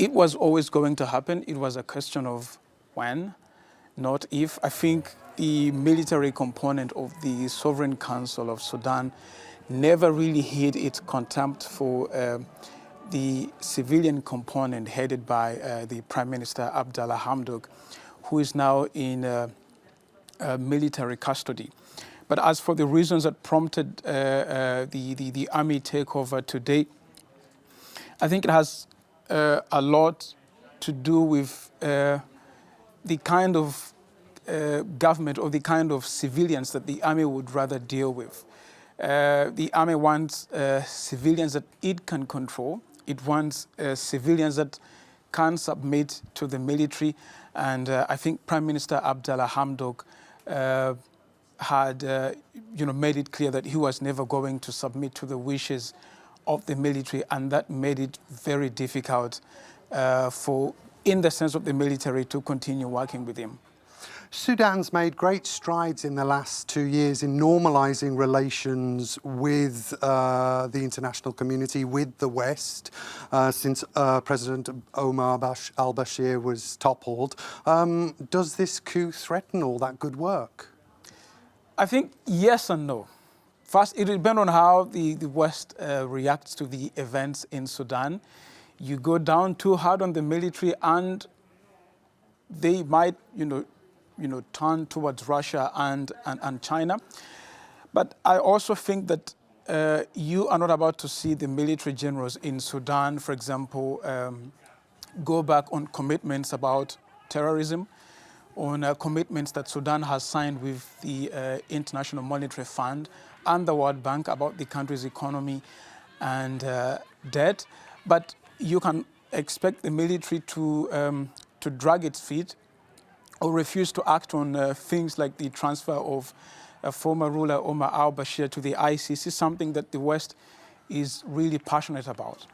it was always going to happen. It was a question of when, not if. I think the military component of the Sovereign Council of Sudan never really hid its contempt for the civilian component headed by the Prime Minister Abdallah Hamdok, who is now in military custody. But as for the reasons that prompted the army takeover today, I think it has a lot to do with the kind of government or the kind of civilians that the army would rather deal with. The army wants civilians that it can control. It wants civilians that can submit to the military. And I think Prime Minister Abdallah Hamdok had made it clear that he was never going to submit to the wishes of the military, and that made it very difficult in the sense of the military, to continue working with him. Sudan's made great strides in the last 2 years in normalising relations with the international community, with the West, since President Omar al-Bashir was toppled. Does this coup threaten all that good work? I think yes and no. First, it depends on how the West reacts to the events in Sudan. You go down too hard on the military, and they might, turn towards Russia and China. But I also think that you are not about to see the military generals in Sudan, for example, go back on commitments about terrorism, on commitments that Sudan has signed with the International Monetary Fund and the World Bank about the country's economy and debt. But you can expect the military to drag its feet or refuse to act on things like the transfer of former ruler Omar al-Bashir to the ICC, something that the West is really passionate about.